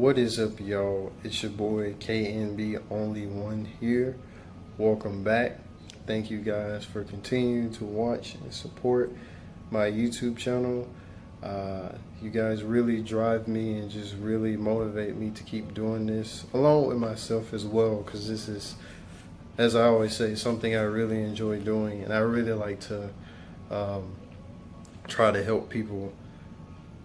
What is up, y'all? It's your boy KNB, only one here. Welcome back. Thank you guys for continuing to watch and support my YouTube channel. You guys really drive me and just really motivate me to keep doing this, along with myself as well, because this is, as I always say, something I really enjoy doing, and I really like to try to help people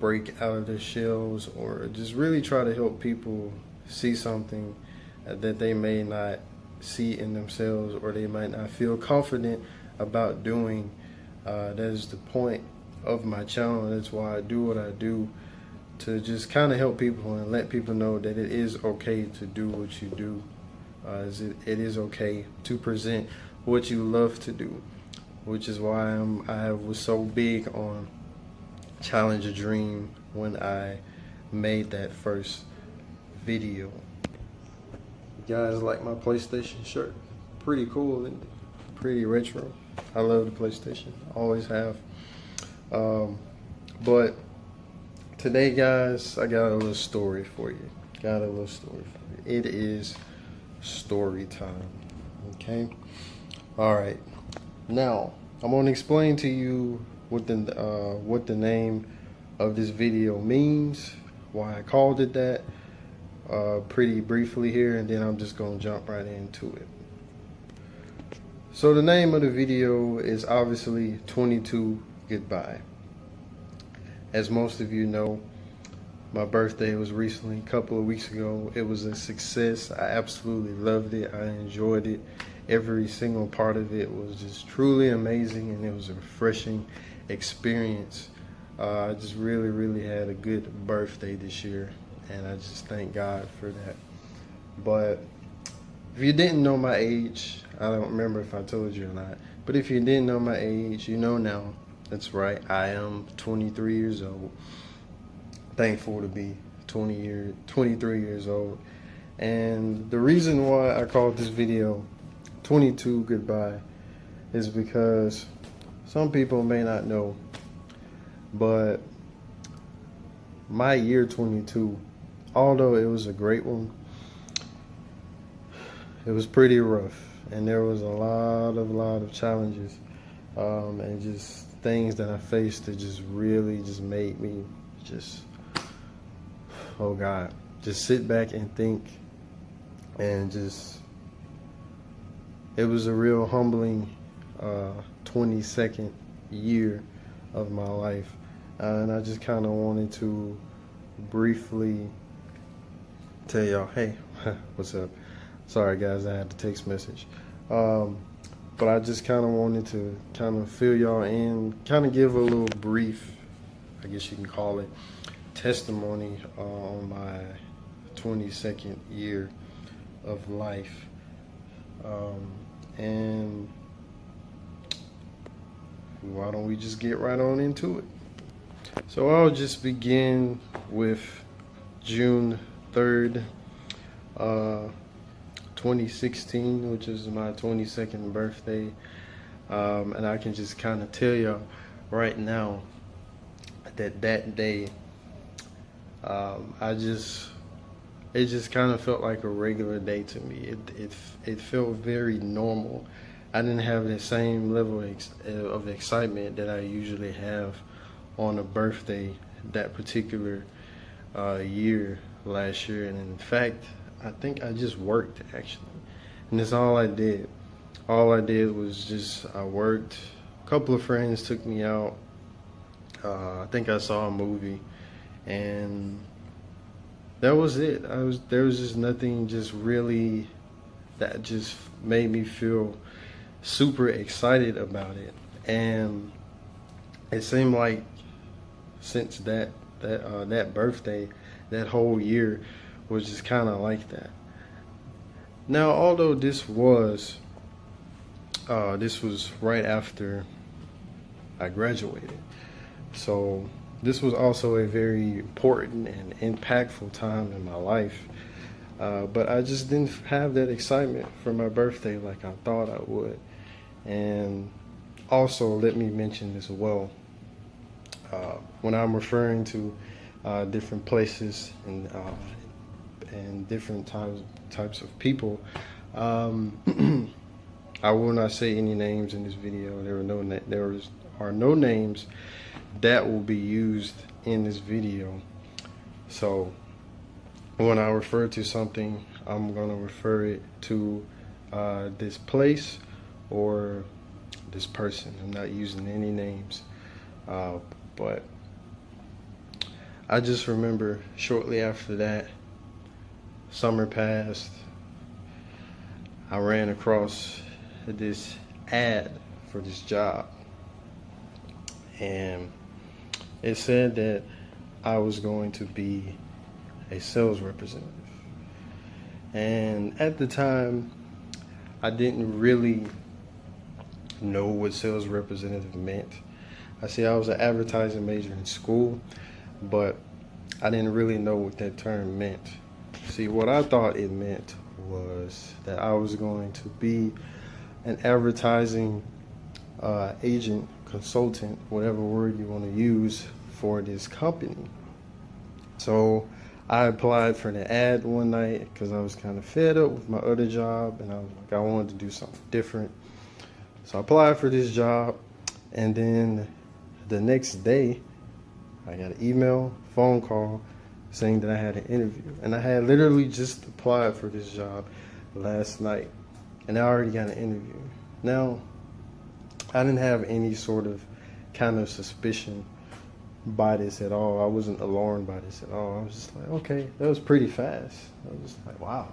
break out of their shells, or just really try to help people see something that they may not see in themselves, or they might not feel confident about doing. That is the point of my channel. That's why I do what I do, to just kind of help people and let people know that it is okay to do what you do. It is okay to present what you love to do, which is why I was so big on challenge a dream when I made that first video. You guys like my PlayStation shirt? Pretty cool, isn't it? Pretty retro. I love the PlayStation, always have. But today, guys, I got a little story for you. It is story time. Okay. All right. Now I'm gonna explain to you what the name of this video means, why I called it that, pretty briefly here, and then I'm just gonna jump right into it. So the name of the video is obviously 22 Goodbye. As most of you know, my birthday was recently, a couple of weeks ago. It was a success. I absolutely loved it. I enjoyed it. Every single part of it was just truly amazing, and it was a refreshing experience. I just really had a good birthday this year, and I just thank God for that. But if you didn't know my age, I don't remember if I told you or not, but if you didn't know my age, you know now. That's right, I am 23 years old. Thankful to be 23 years old. And the reason why I called this video 22 Goodbye is because some people may not know, but my year 22, although it was a great one, it was pretty rough, and there was a lot of challenges, and just things that I faced that just really just made me just, oh God, just sit back and think, and just, it was a real humbling 22nd year of my life, and I just kind of wanted to briefly tell y'all, hey, what's up? Sorry guys, I had a text message, but I just kind of wanted to kind of fill y'all in, kind of give a little brief, I guess you can call it, testimony on my 22nd year of life. And why don't we just get right on into it? So I'll just begin with June 3rd, 2016, which is my 22nd birthday. And I can just kind of tell y'all right now that day, it just kind of felt like a regular day to me. It felt very normal. I didn't have the same level of excitement that I usually have on a birthday that particular year last year. And in fact, I think I just worked, actually. And that's all I did. All I did was just, I worked. A couple of friends took me out. I think I saw a movie, and that was it. There was just nothing just really that just made me feel super excited about it. And it seemed like since that birthday, that whole year was just kind of like that. Now, although this was right after I graduated, so this was also a very important and impactful time in my life. But I just didn't have that excitement for my birthday like I thought I would. And also, let me mention as well, when I'm referring to different places and and different types of people. I will not say any names in this video. There are no names that will be used in this video. So when I refer to something, I'm gonna refer it to this place or this person. I'm not using any names, but I just remember shortly after that, summer passed, I ran across this ad for this job, and it said that I was going to be a sales representative. And at the time, I didn't really know what sales representative meant. I was an advertising major in school, but I didn't really know what that term meant. See, what I thought it meant was that I was going to be an advertising agent, consultant, whatever word you want to use, for this company. So I applied for the ad one night because I was kind of fed up with my other job, and I was like, I wanted to do something different. So I applied for this job, and then the next day I got an email, phone call saying that I had an interview. And I had literally just applied for this job last night, and I already got an interview. Now, I didn't have any sort of kind of suspicion by this at all. I wasn't alarmed by this at all. I was just like, okay, that was pretty fast. I was just like, wow,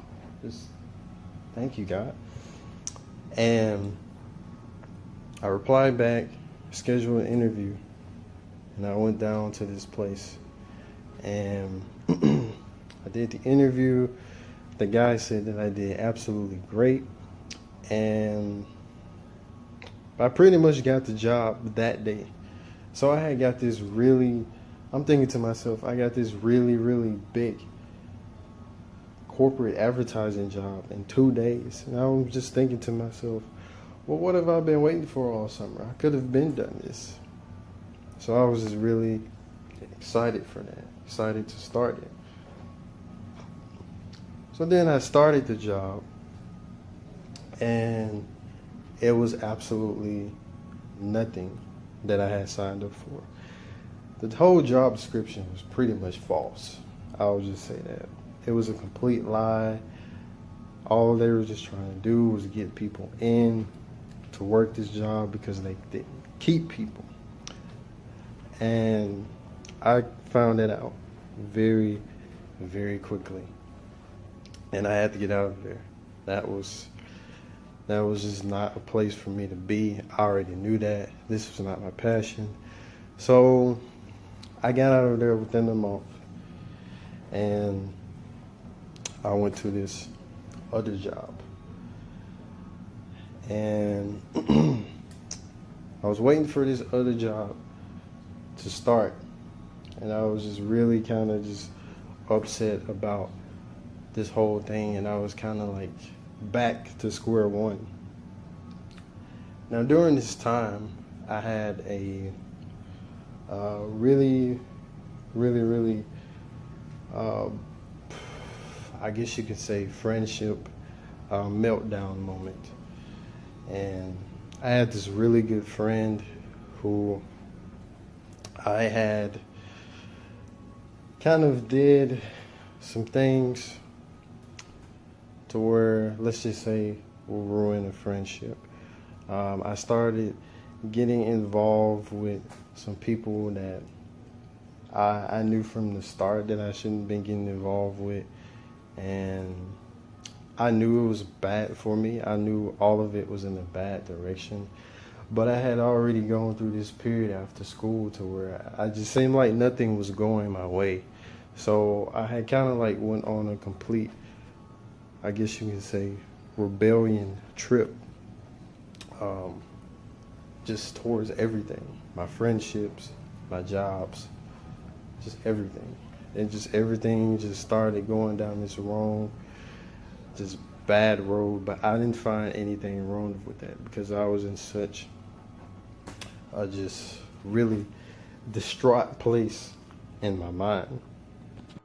thank you, God. And I replied back, scheduled an interview, and I went down to this place, and I did the interview. The guy said that I did absolutely great, and I pretty much got the job that day. So I had got this I'm thinking to myself, I got this really, really big corporate advertising job in 2 days. And I was just thinking to myself, well, what have I been waiting for all summer? I could have been done this. So I was just really excited for that, excited to start it. So then I started the job, and it was absolutely nothing that I had signed up for. The whole job description was pretty much false. I'll just say that. It was a complete lie. All they were just trying to do was get people in to work this job because they didn't keep people. And I found that out very, very quickly. And I had to get out of there. That was just not a place for me to be. I already knew that. This was not my passion. So I got out of there within a month, and I went to this other job. And I was waiting for this other job to start, and I was just really kind of just upset about this whole thing, and I was kind of like back to square one. Now during this time, I had a really, I guess you could say, friendship meltdown moment. And I had this really good friend who I had kind of did some things to where, let's just say, will ruin a friendship. I started getting involved with some people that I knew from the start that I shouldn't have been getting involved with, and I knew it was bad for me. I knew all of it was in a bad direction, but I had already gone through this period after school to where I just seemed like nothing was going my way. So I had kind of like went on a complete, I guess you could say, rebellion trip, just towards everything, my friendships, my jobs, just everything. And just everything just started going down this wrong, just bad road. But I didn't find anything wrong with that because I was in such a just really distraught place in my mind.